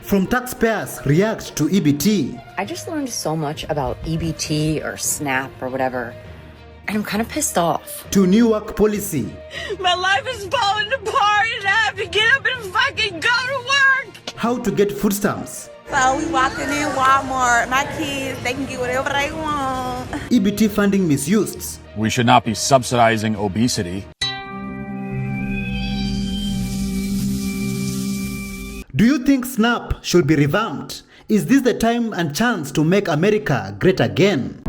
From taxpayers react to EBT. I just learned so much about EBT or SNAP or whatever, and I'm kind of pissed off. To new work policy. My life is falling apart and I have to get up and fucking go to work. How to get food stamps. So we walking in Walmart, my kids, they can get whatever they want. EBT funding misused. We should not be subsidizing obesity. Do you think SNAP should be revamped? Is this the time and chance to make America great again?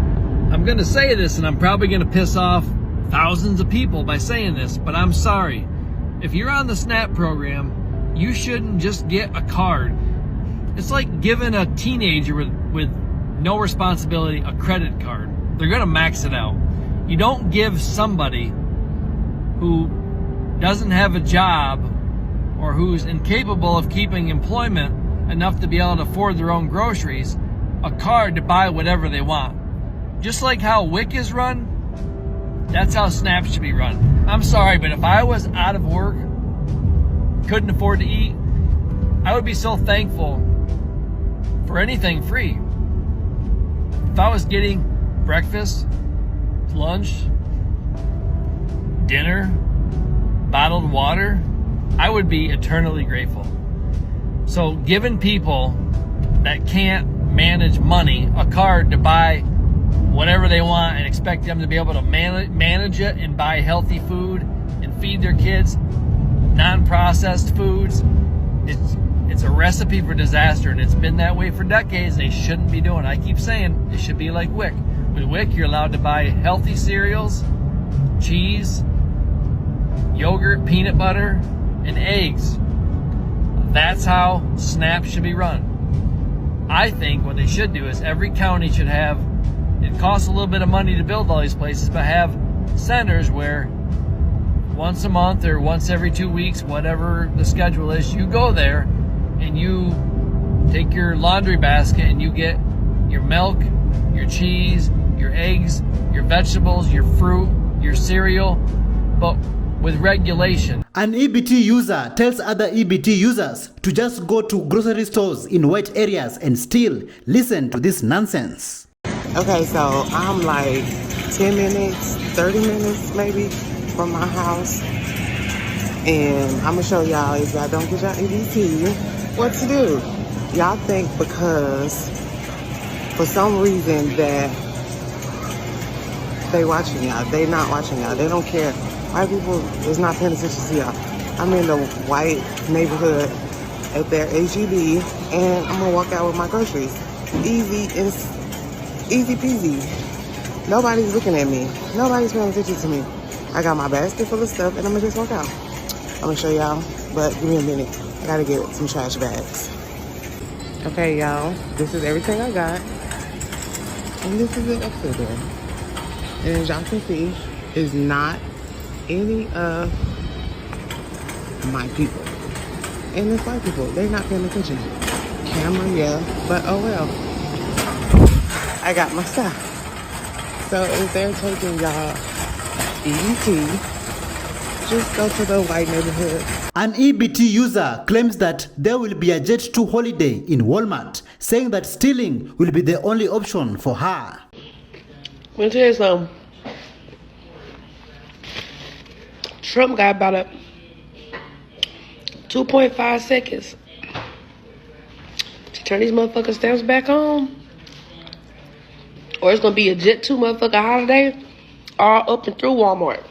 I'm going to say this, and I'm probably going to piss off thousands of people by saying this, but I'm sorry. If you're on the SNAP program, you shouldn't just get a card. It's like giving a teenager with no responsibility a credit card. They're going to max it out. You don't give somebody who doesn't have a job or who's incapable of keeping employment enough to be able to afford their own groceries a card to buy whatever they want. Just like how WIC is run, that's how SNAP should be run. I'm sorry, but if I was out of work, couldn't afford to eat, I would be so thankful for anything free. If I was getting breakfast, lunch, dinner, bottled water, I would be eternally grateful. So giving people that can't manage money a card to buy whatever they want and expect them to be able to manage it and buy healthy food and feed their kids non-processed foods, it's a recipe for disaster, and it's been that way for decades. They shouldn't be doing it. I keep saying it should be like WIC. With WIC, you're allowed to buy healthy cereals, cheese, yogurt, peanut butter, and eggs. That's how SNAP should be run. I think what they should do is every county should have, it costs a little bit of money to build all these places, but have centers where once a month or once every 2 weeks, whatever the schedule is, you go there and you take your laundry basket and you get your milk, your cheese, your eggs, your vegetables, your fruit, your cereal, but with regulation. An EBT user tells other EBT users to just go to grocery stores in white areas and still listen to this nonsense. Okay, so I'm like 10 minutes, 30 minutes maybe from my house. And I'm gonna show y'all, if y'all don't get y'all EBT, what to do. Y'all think because for some reason that they watching y'all, they not watching y'all, they don't care. White people is not paying attention to y'all. I'm in the white neighborhood at their HEB, and I'm gonna walk out with my groceries. Easy peasy. Nobody's looking at me. Nobody's paying attention to me. I got my basket full of stuff, and I'm gonna just walk out. I'm gonna show y'all, but give me a minute. I gotta get some trash bags. Okay, y'all, this is everything I got. And this is it up to there. And as y'all can see, it's not any of my people. And it's white people, they're not paying attention. Camera, yeah, but oh well. I got my stuff. So if they're taking y'all EBT, just go to the white neighborhood. An EBT user claims that there will be a Jet 2 holiday in Walmart, saying that stealing will be the only option for her. Let me tell you something. Trump got about a 2.5 seconds to turn these motherfucking stamps back on. Or it's gonna be a Jet 2 motherfucking holiday all up and through Walmart.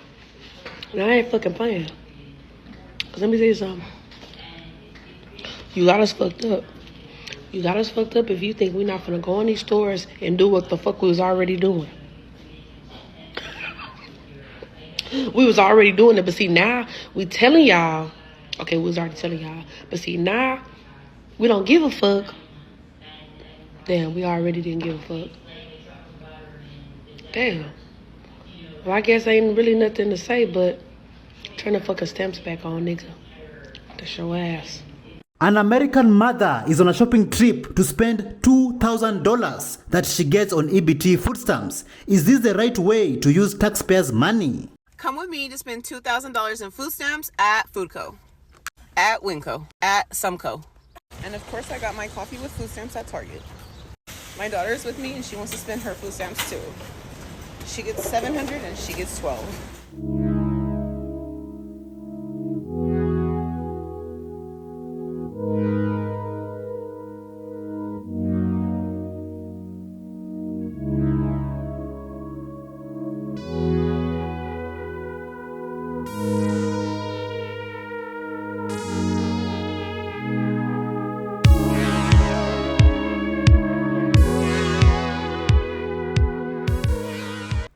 And I ain't fucking playing. Cause let me tell you something. You got us fucked up. You got us fucked up if you think we're not gonna go in these stores and do what the fuck we was already doing. We was already doing it, but see now we telling y'all. Okay, we was already telling y'all, but see now we don't give a fuck. Damn, we already didn't give a fuck. Damn. Well, I guess ain't really nothing to say, but turn the fucking stamps back on, nigga. That's your ass. An American mother is on a shopping trip to spend $2,000 that she gets on EBT food stamps. Is this the right way to use taxpayers' money? Come with me to spend $2,000 in food stamps at Foodco, at Winco, at Sumco. And of course I got my coffee with food stamps at Target. My daughter's with me and she wants to spend her food stamps too. She gets 700 and she gets 12.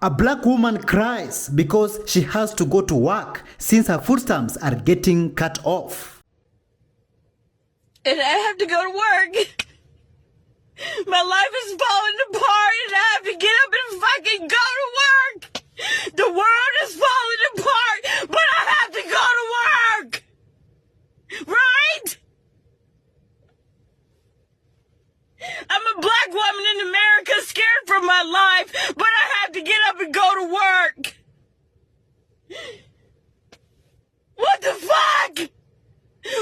A black woman cries because she has to go to work since her food stamps are getting cut off. And I have to go to work. My life is falling apart and I have to get up and fucking go to work. The world is falling apart, but I have to go to work. Right? I'm a black woman in America scared for my life, but I have to get up and go to work. What the fuck?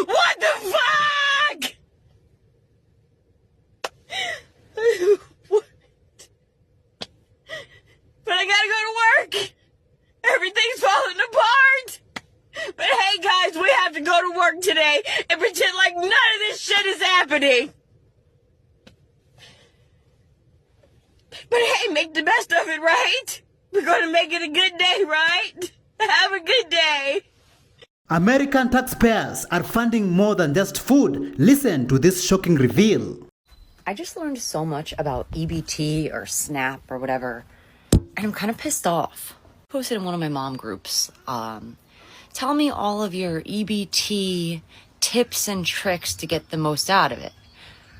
What the fuck? What? But I gotta go to work. Everything's falling apart. But hey guys, we have to go to work today and pretend like none of this shit is happening. But hey, make the best of it, right? We're gonna make it a good day, right? Have a good day. American taxpayers are funding more than just food. Listen to this shocking reveal. I just learned so much about EBT or SNAP or whatever, and I'm kind of pissed off. I posted in one of my mom groups, tell me all of your EBT tips and tricks to get the most out of it.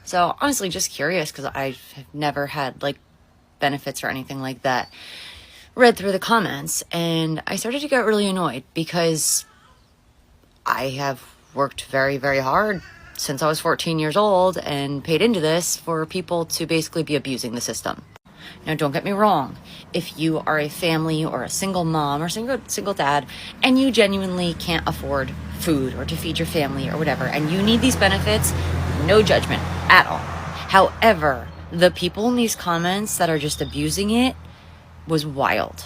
So honestly, just curious because I've never had like benefits or anything like that. Read through the comments and I started to get really annoyed because I have worked very, very hard since I was 14 years old and paid into this for people to basically be abusing the system. Now, don't get me wrong. If you are a family or a single mom or single dad and you genuinely can't afford food or to feed your family or whatever, and you need these benefits, no judgment at all. However, the people in these comments that are just abusing it was wild.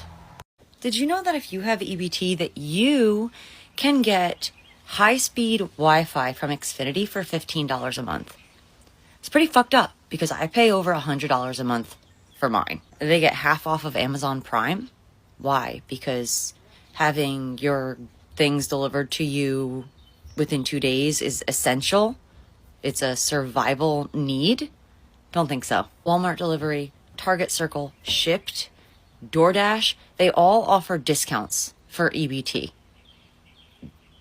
Did you know that if you have EBT that you can get high-speed Wi-Fi from Xfinity for $15 a month? It's pretty fucked up because I pay over $100 a month for mine. They get half off of Amazon Prime. Why? Because having your things delivered to you within 2 days is essential. It's a survival need. Don't think so. Walmart delivery, Target Circle, Shipped, DoorDash, they all offer discounts for EBT.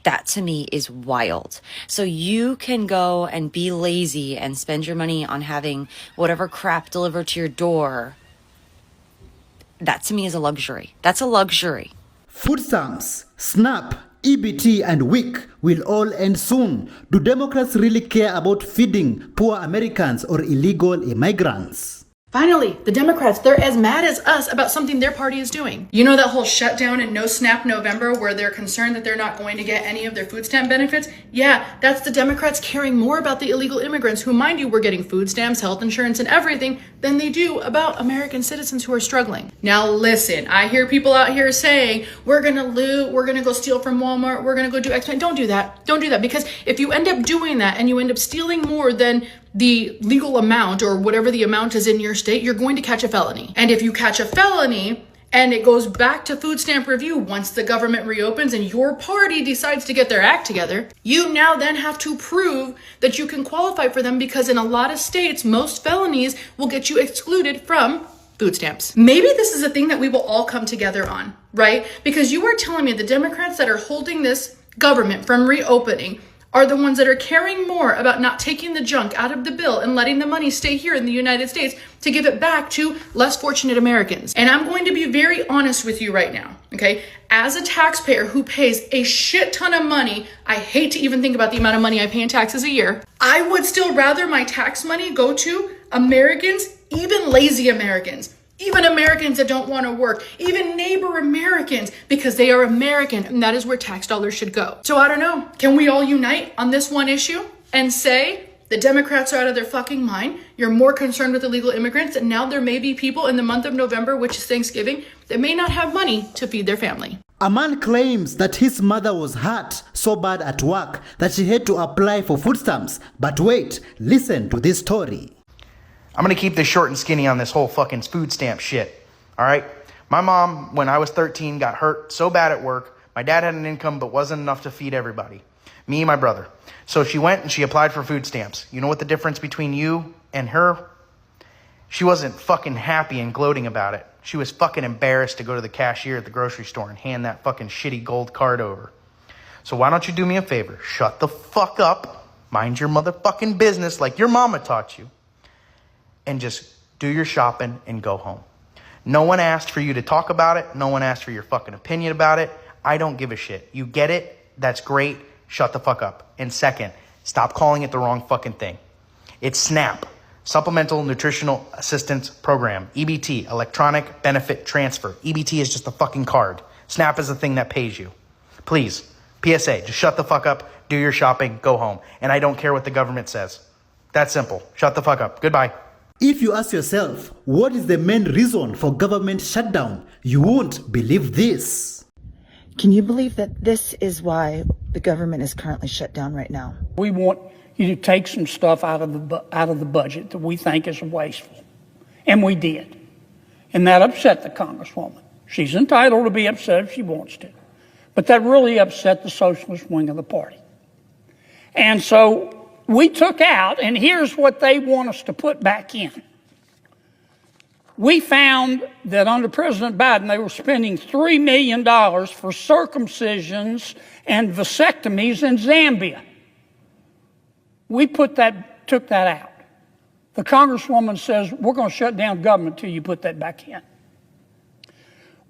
That to me is wild. So you can go and be lazy and spend your money on having whatever crap delivered to your door. That to me is a luxury. That's a luxury. Food stamps, SNAP, EBT and WIC will all end soon. Do Democrats really care about feeding poor Americans or illegal immigrants? Finally, the Democrats, they're as mad as us about something their party is doing. You know that whole shutdown and no SNAP November where they're concerned that they're not going to get any of their food stamp benefits? Yeah, that's the Democrats caring more about the illegal immigrants who, mind you, were getting food stamps, health insurance, and everything than they do about American citizens who are struggling. Now listen, I hear people out here saying, we're gonna loot, we're gonna go steal from Walmart, we're gonna go do X. Don't do that. Don't do that, because if you end up doing that and you end up stealing more than the legal amount or whatever the amount is in your state, you're going to catch a felony. And if you catch a felony and it goes back to food stamp review once the government reopens and your party decides to get their act together, you now then have to prove that you can qualify for them, because in a lot of states, most felonies will get you excluded from food stamps. Maybe this is a thing that we will all come together on, right? Because you are telling me the Democrats that are holding this government from reopening are the ones that are caring more about not taking the junk out of the bill and letting the money stay here in the United States to give it back to less fortunate Americans. And I'm going to be very honest with you right now, okay? As a taxpayer who pays a shit ton of money, I hate to even think about the amount of money I pay in taxes a year, I would still rather my tax money go to Americans, even lazy Americans, even Americans that don't want to work, even neighbor Americans, because they are American, and that is where tax dollars should go. So I don't know, can we all unite on this one issue and say The Democrats are out of their fucking mind. You're more concerned with illegal immigrants, and now there may be people in the month of November, which is Thanksgiving, that may not have money to feed their family. A man claims that his mother was hurt so bad at work that she had to apply for food stamps. But wait, listen to this story. I'm gonna keep this short and skinny on this whole fucking food stamp shit, all right? My mom, when I was 13, got hurt so bad at work. My dad had an income but wasn't enough to feed everybody. Me and my brother. So she went and she applied for food stamps. You know what the difference between you and her? She wasn't fucking happy and gloating about it. She was fucking embarrassed to go to the cashier at the grocery store and hand that fucking shitty gold card over. So why don't you do me a favor? Shut the fuck up, mind your motherfucking business like your mama taught you, and just do your shopping and go home. No one asked for you to talk about it. No one asked for your fucking opinion about it. I don't give a shit. You get it? That's great. Shut the fuck up. And second, stop calling it the wrong fucking thing. It's SNAP, Supplemental Nutritional Assistance Program, EBT, Electronic Benefit Transfer. EBT is just a fucking card. SNAP is the thing that pays you. Please, PSA, just shut the fuck up, do your shopping, go home. And I don't care what the government says. That's simple. Shut the fuck up. Goodbye. If you ask yourself, what is the main reason for government shutdown, you won't believe this. Can you believe that this is why the government is currently shut down right now? We want you to take some stuff out of the budget that we think is wasteful. And we did. And that upset the Congresswoman. She's entitled to be upset if she wants to. But that really upset the socialist wing of the party. And so we took out, and here's what they want us to put back in. We found that under President Biden, they were spending $3 million for circumcisions and vasectomies in Zambia. We took that out. The Congresswoman says, we're going to shut down government till you put that back in.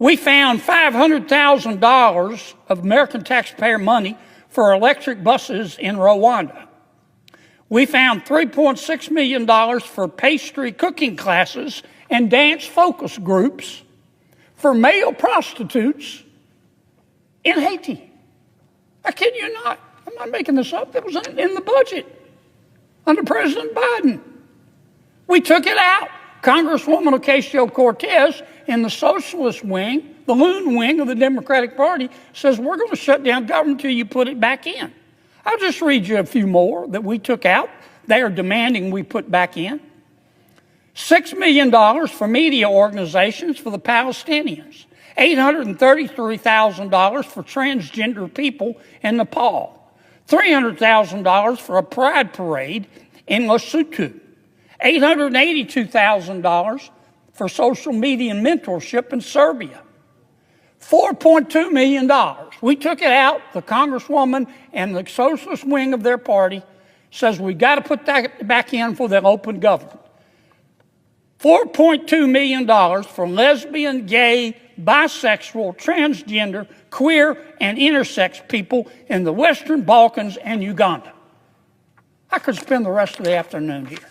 We found $500,000 of American taxpayer money for electric buses in Rwanda. We found $3.6 million for pastry cooking classes and dance focus groups for male prostitutes in Haiti. I kid you not. I'm not making this up. It was in the budget under President Biden. We took it out. Congresswoman Ocasio-Cortez in the socialist wing, the loon wing of the Democratic Party, says we're going to shut down government until you put it back in. I'll just read you a few more that we took out. They are demanding we put back in. $6 million for media organizations for the Palestinians. $833,000 for transgender people in Nepal. $300,000 for a pride parade in Lesotho. $882,000 for social media mentorship in Serbia. $4.2 million. We took it out. The Congresswoman and the socialist wing of their party says we got to put that back in for the open government. $4.2 million for lesbian, gay, bisexual, transgender, queer, and intersex people in the Western Balkans and Uganda. I could spend the rest of the afternoon here.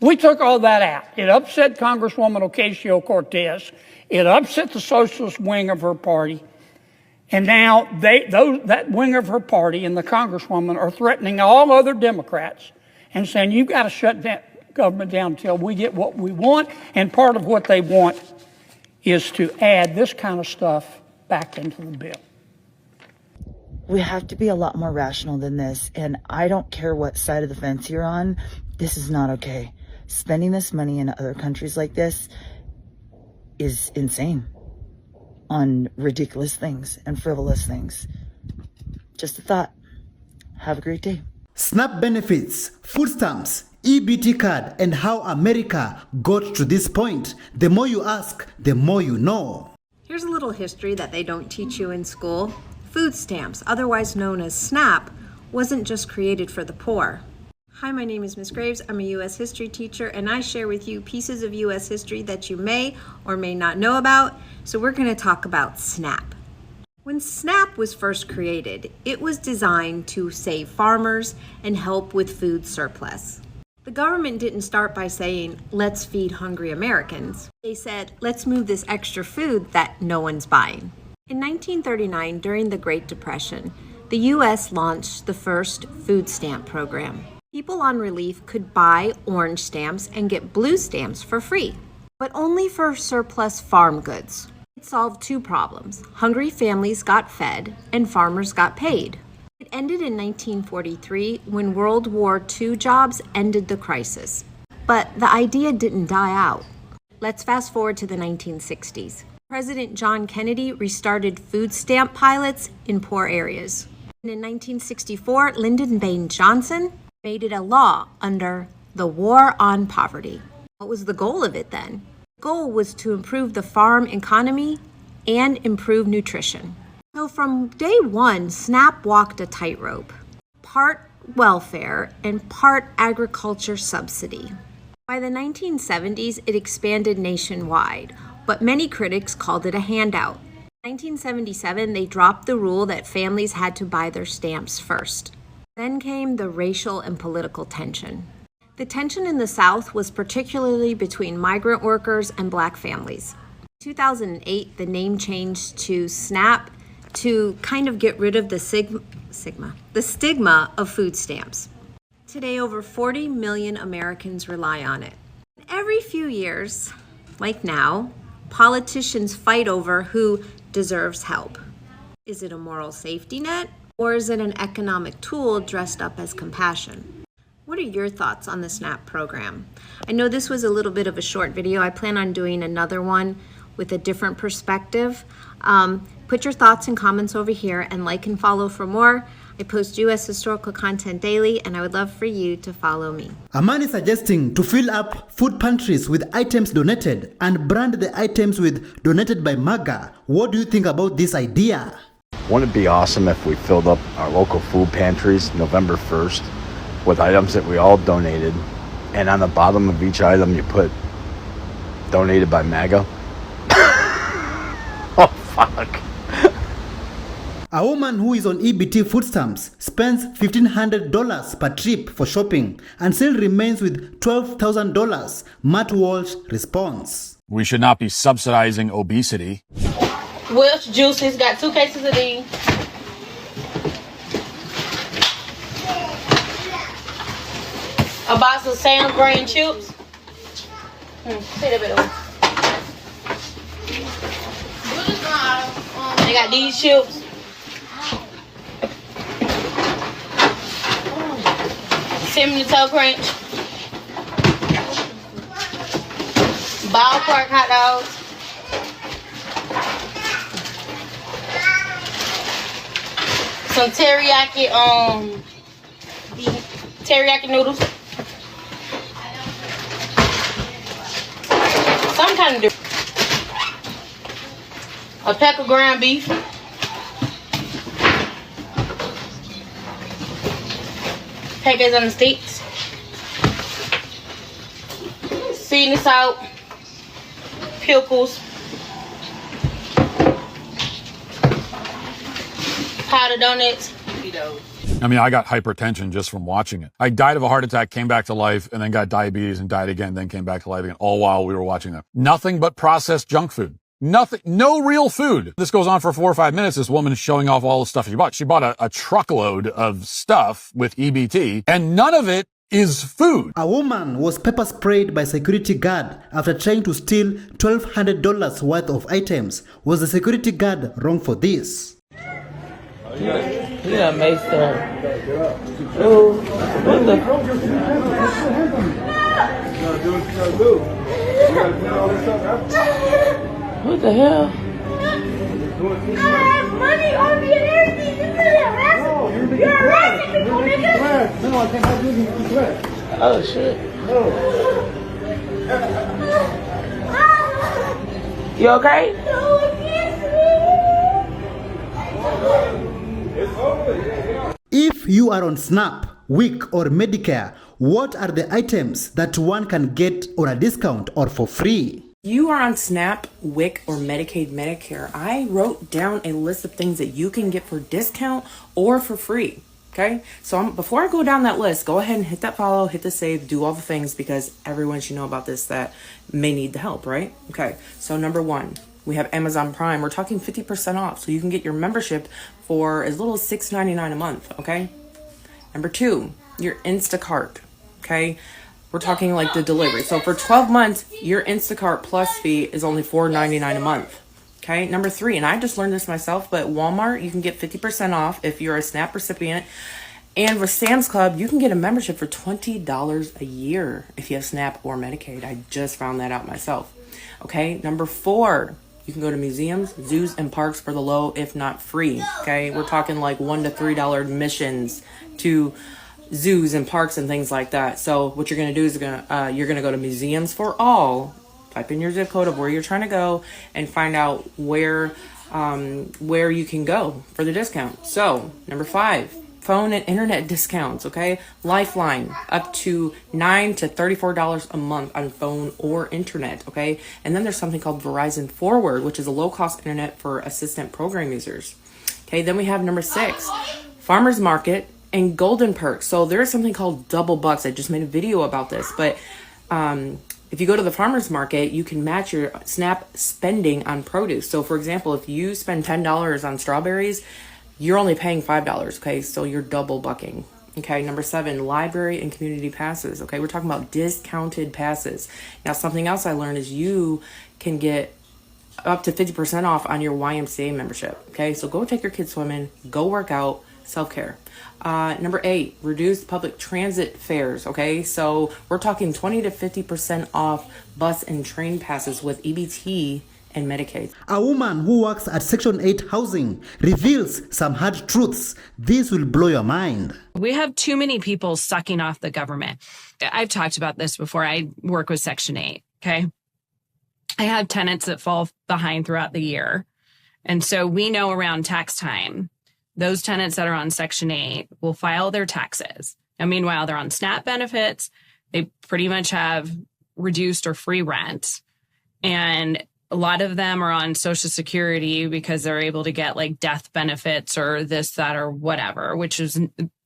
We took all that out. It upset Congresswoman Ocasio-Cortez. It upset the socialist wing of her party. And now that wing of her party and the Congresswoman are threatening all other Democrats and saying, you've got to shut that government down until we get what we want. And part of what they want is to add this kind of stuff back into the bill. We have to be a lot more rational than this. And I don't care what side of the fence you're on. This is not okay. Spending this money in other countries like this is insane on ridiculous things and frivolous things. Just a thought. Have a great day. SNAP benefits, food stamps, EBT card, and how America got to this point. The more you ask, the more you know. Here's a little history that they don't teach you in school. Food stamps, otherwise known as SNAP, wasn't just created for the poor. Hi, my name is Ms. Graves. I'm a U.S. history teacher, and I share with you pieces of U.S. history that you may or may not know about. So we're going to talk about SNAP. When SNAP was first created, it was designed to save farmers and help with food surplus. The government didn't start by saying, let's feed hungry Americans. They said, let's move this extra food that no one's buying. In 1939, during the Great Depression, the U.S. launched the first food stamp program. People people on relief could buy orange stamps and get blue stamps for free, but only for surplus farm goods. It solved two problems. Hungry families got fed and farmers got paid. It ended in 1943 when World War II jobs ended the crisis. But the idea didn't die out. Let's fast forward to the 1960s. President John Kennedy restarted food stamp pilots in poor areas. And in 1964, Lyndon Baines Johnson made it a law under the War on Poverty. What was the goal of it then? The goal was to improve the farm economy and improve nutrition. So from day one, SNAP walked a tightrope, part welfare and part agriculture subsidy. By the 1970s, it expanded nationwide, but many critics called it a handout. In 1977, they dropped the rule that families had to buy their stamps first. Then came the racial and political tension. The tension in the South was particularly between migrant workers and Black families. In 2008, the name changed to SNAP to kind of get rid of the stigma of food stamps. Today, over 40 million Americans rely on it. Every few years, like now, politicians fight over who deserves help. Is it a moral safety net, or is it an economic tool dressed up as compassion? What are your thoughts on the SNAP program? I know this was a little bit of a short video. I plan on doing another one with a different perspective. Put your thoughts and comments over here and like and follow for more. I post U.S. historical content daily, and I would love for you to follow me. A man is suggesting to fill up food pantries with items donated and brand the items with donated by MAGA. What do you think about this idea? Wouldn't it be awesome if we filled up our local food pantries November 1st with items that we all donated, and on the bottom of each item you put donated by MAGA? Oh, fuck. A woman who is on EBT food stamps spends $1,500 per trip for shopping and still remains with $12,000. Matt Walsh responds. We should not be subsidizing obesity. Welch Juices got 2 cases of these. A box of Sam Green chips. See that bit over. They got these chips. Cinnamon Toast Crunch. Ballpark hot dogs. Some teriyaki noodles. Some kind of different. A pack of ground beef. Packets on the sticks. Seasoning salt. Pickles. Powdered donuts. I mean, I got hypertension just from watching it. I died of a heart attack, came back to life, and then got diabetes and died again, then came back to life again, all while we were watching that. Nothing but processed junk food. Nothing, no real food. This goes on for 4 or 5 minutes. This woman is showing off all the stuff she bought. She bought a truckload of stuff with EBT, and none of it is food. A woman was pepper sprayed by security guard after trying to steal $1,200 worth of items. Was the security guard wrong for this? Yeah, maced her. Oh, what the? What the hell? I have money on me and everything. You really harassing? You're harassing people, nigga. No, I can't have you in the threat. Oh shit. You okay? No, I can't If you are on SNAP, WIC or Medicare, what are the items that one can get on a discount or for free? You are on SNAP, WIC, or Medicaid, Medicare. I wrote down a list of things that you can get for discount or for free. Okay, so before I go down that list, go ahead and hit that follow, hit the save, do all the things because everyone should know about this that may need the help, right? Okay, so number 1, we have Amazon Prime. We're talking 50% off, so you can get your membership for as little as $6.99 a month, okay? Number 2, your Instacart. Okay. We're talking like the delivery. So for 12 months, your Instacart Plus fee is only $4.99 a month. Okay. Number 3, and I just learned this myself, but Walmart, you can get 50% off if you're a SNAP recipient. And with Sam's Club, you can get a membership for $20 a year if you have SNAP or Medicaid. I just found that out myself. Okay. Number 4, you can go to museums, zoos, and parks for the low, if not free. Okay. We're talking like $1 to $3 admissions to zoos and parks and things like that. So what you're going to do is you're going to go to Museums for All, type in your zip code of where you're trying to go, and find out where you can go for the discount. So number 5, phone and internet discounts. Okay. Lifeline, up to $9 to $34 a month on phone or internet. Okay. And then there's something called Verizon Forward, which is a low cost internet for assistant program users. Okay. Then we have number 6, Farmers Market and Golden Perks. So there's something called Double Bucks. I just made a video about this, but if you go to the farmer's market, you can match your SNAP spending on produce. So for example, if you spend $10 on strawberries, you're only paying $5. Okay. So you're double bucking. Okay. Number 7, library and community passes. Okay. We're talking about discounted passes. Now, something else I learned is you can get up to 50% off on your YMCA membership. Okay. So go take your kids swimming, go work out, self-care. Number 8, reduced public transit fares. Okay, so we're talking 20 to 50% off bus and train passes with EBT and Medicaid. A woman who works at Section 8 housing reveals some hard truths. This will blow your mind. We have too many people sucking off the government. I've talked about this before. I work with Section 8. Okay, I have tenants that fall behind throughout the year, and so we know around tax time, those tenants that are on Section 8 will file their taxes. And meanwhile, they're on SNAP benefits. They pretty much have reduced or free rent. And a lot of them are on Social Security because they're able to get like death benefits or this, that, or whatever,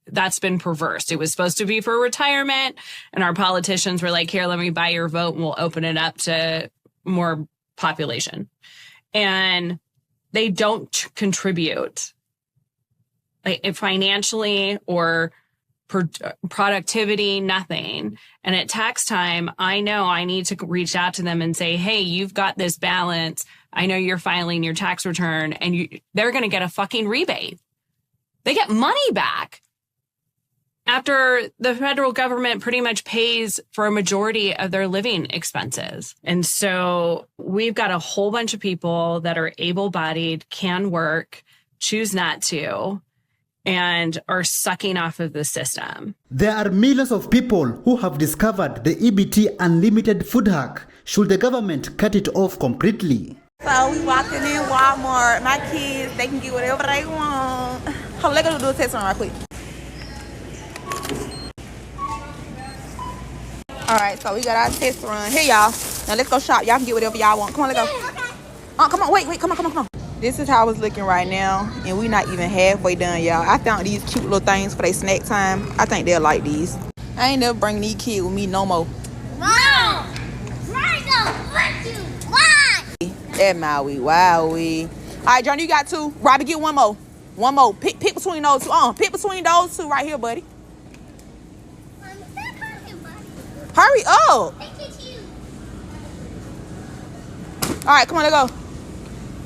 that's been perverse. It was supposed to be for retirement. And our politicians were like, here, let me buy your vote and we'll open it up to more population. And they don't contribute like financially or productivity, nothing. And at tax time, I know I need to reach out to them and say, hey, you've got this balance. I know you're filing your tax return, and they're going to get a fucking rebate. They get money back after the federal government pretty much pays for a majority of their living expenses. And so we've got a whole bunch of people that are able-bodied, can work, choose not to, and are sucking off of the system. There are millions of people who have discovered the EBT unlimited food hack. Should the government cut it off completely? So we walking in Walmart. My kids, they can get whatever they want. Hold on, let's go do a test run right quick. All right, so we got our test run. Here, y'all. Now let's go shop. Y'all can get whatever y'all want. Come on, let's go. Come on, wait, come on. This is how it's looking right now, and we're not even halfway done, y'all. I found these cute little things for their snack time. I think they'll like these. I ain't never bringing these kids with me no more. Mom! Why? That Maui, wowie. All right, Johnny, you got 2. Robbie, get one more. One more. Pick between those 2. Pick between those 2 right here, buddy. Hurry up. All right, come on, let's go.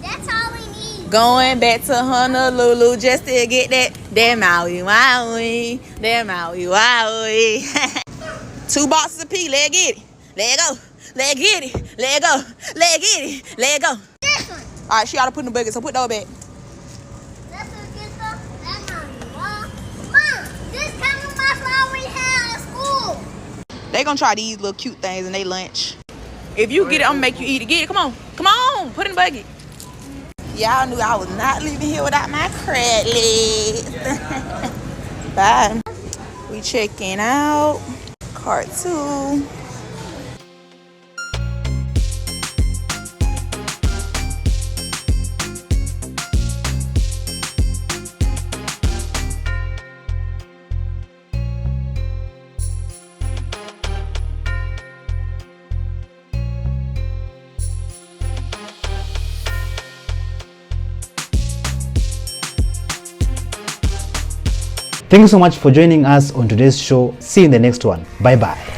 That's all we need. Going back to Honolulu just to get that Maui, wowie. That Maui, wowie. 2 boxes of pea. Let's get it. Let go. Let's get it. Let go. Let's get it. Let go. This one. All right, she ought to put in the bucket, so put those back. That's a good stuff. That's Mom, this kind of muffin we had at school. They gonna try these little cute things in their lunch. If you get it, I'm gonna make you eat it. Get it. Come on. Come on. Put it in the bucket. Y'all knew I was not leaving here without my credit. Bye. We checking out. Cart 2. Thank you so much for joining us on today's show. See you in the next one. Bye bye.